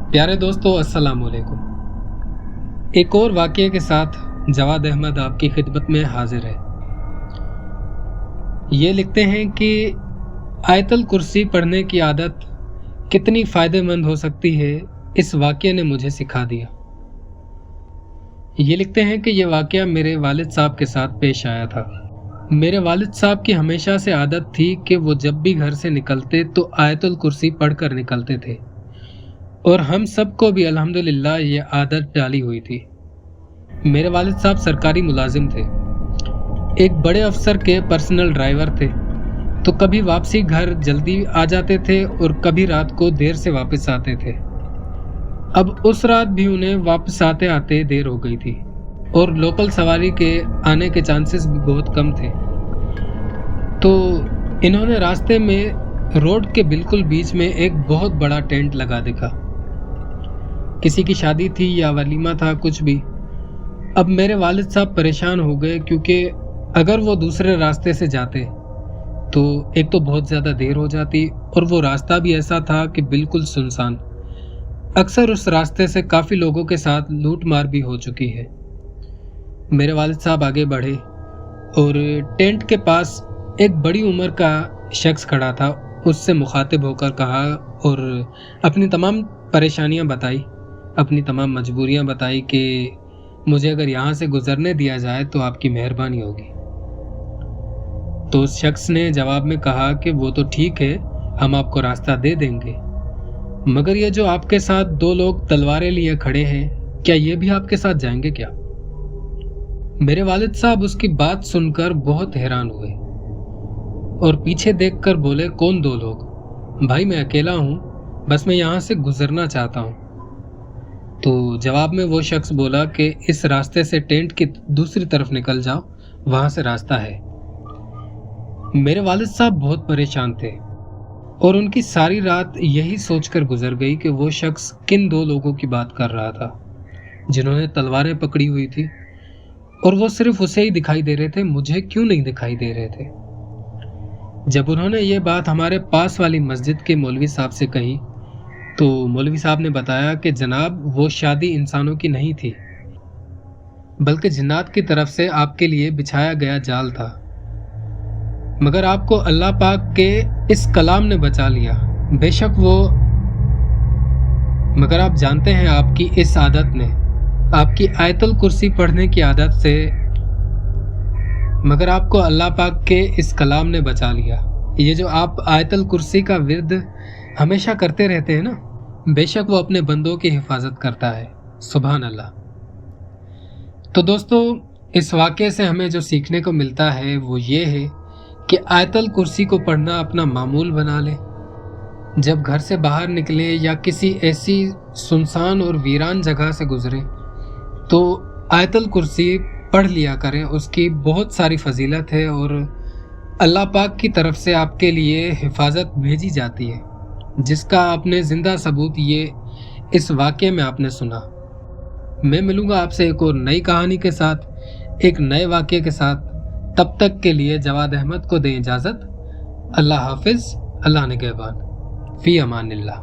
प्यारे दोस्तों, अस्सलाम वालेकुम। एक और वाक़ये के साथ जवाद अहमद आपकी खिदमत में हाजिर है। ये लिखते हैं कि आयतल कुर्सी पढ़ने की आदत कितनी फ़ायदेमंद हो सकती है, इस वाक़ये ने मुझे सिखा दिया। ये लिखते हैं कि यह वाक़या मेरे वालिद साहब के साथ पेश आया था। मेरे वालिद साहब की हमेशा से आदत थी कि वो जब भी घर से निकलते तो आयतुल कुर्सी पढ़कर निकलते थे, और हम सबको भी अल्हम्दुलिल्लाह ये आदत डाली हुई थी। मेरे वालिद साहब सरकारी मुलाजिम थे, एक बड़े अफसर के पर्सनल ड्राइवर थे, तो कभी वापसी घर जल्दी आ जाते थे और कभी रात को देर से वापस आते थे। अब उस रात भी उन्हें वापस आते आते देर हो गई थी और लोकल सवारी के आने के चांसेस भी बहुत कम थे। तो इन्होंने रास्ते में रोड के बिल्कुल बीच में एक बहुत बड़ा टेंट लगा देखा। किसी की शादी थी या वलीमा था, कुछ भी। अब मेरे वालिद साहब परेशान हो गए, क्योंकि अगर वो दूसरे रास्ते से जाते तो एक तो बहुत ज़्यादा देर हो जाती, और वो रास्ता भी ऐसा था कि बिल्कुल सुनसान। अक्सर उस रास्ते से काफ़ी लोगों के साथ लूट मार भी हो चुकी है। मेरे वालिद साहब आगे बढ़े और टेंट के पास एक बड़ी उम्र का शख्स खड़ा था। उससे मुखातिब होकर कहा और अपनी तमाम परेशानियां बताई, अपनी तमाम मजबूरियां बताई कि मुझे अगर यहाँ से गुजरने दिया जाए तो आपकी मेहरबानी होगी। तो उस शख्स ने जवाब में कहा कि वो तो ठीक है, हम आपको रास्ता दे देंगे, मगर ये जो आपके साथ दो लोग तलवारें लिए खड़े हैं, क्या ये भी आपके साथ जाएंगे क्या? मेरे वालिद साहब उसकी बात सुनकर बहुत हैरान हुए और पीछे देखकर बोले, कौन दो लोग? भाई मैं अकेला हूँ, बस मैं यहाँ से गुजरना चाहता हूँ। तो जवाब में वो शख्स बोला कि इस रास्ते से टेंट की दूसरी तरफ निकल जाओ, वहाँ से रास्ता है। मेरे वालिद साहब बहुत परेशान थे और उनकी सारी रात यही सोचकर गुजर गई कि वो शख्स किन दो लोगों की बात कर रहा था जिन्होंने तलवारें पकड़ी हुई थी, और वो सिर्फ उसे ही दिखाई दे रहे थे, मुझे क्यों नहीं दिखाई दे रहे थे। जब उन्होंने ये बात हमारे पास वाली मस्जिद के मौलवी साहब से कही तो मौलवी साहब ने बताया कि जनाब, वो शादी इंसानों की नहीं थी, बल्कि जिन्नात की तरफ से आपके लिए बिछाया गया जाल था, मगर आपको अल्लाह पाक के इस कलाम ने बचा लिया। बेशक वो, मगर आप जानते हैं आपकी इस आदत ने, आपकी आयतुल कुर्सी पढ़ने की आदत से, मगर आपको अल्लाह पाक के इस कलाम ने बचा लिया। ये जो आप आयतुल कुर्सी का विर्द हमेशा करते रहते हैं ना, बेशक वो अपने बंदों की हिफाजत करता है। सुभान अल्लाह। तो दोस्तों, इस वाक़ये से हमें जो सीखने को मिलता है वो ये है कि आयतुल कुर्सी को पढ़ना अपना मामूल बना लें। जब घर से बाहर निकले या किसी ऐसी सुनसान और वीरान जगह से गुजरे तो आयतुल कुर्सी पढ़ लिया करें। उसकी बहुत सारी फजीलत है और अल्लाह पाक की तरफ से आपके लिए हिफाजत भेजी जाती है, जिसका आपने ज़िंदा सबूत ये इस वाक़ये में आपने सुना। मैं मिलूँगा आपसे एक और नई कहानी के साथ, एक नए वाक़ये के साथ। तब तक के लिए जवाद अहमद को दें इजाज़त। अल्लाह हाफिज़, अल्लाह निगहबान, फ़ी अमानिल्लाह।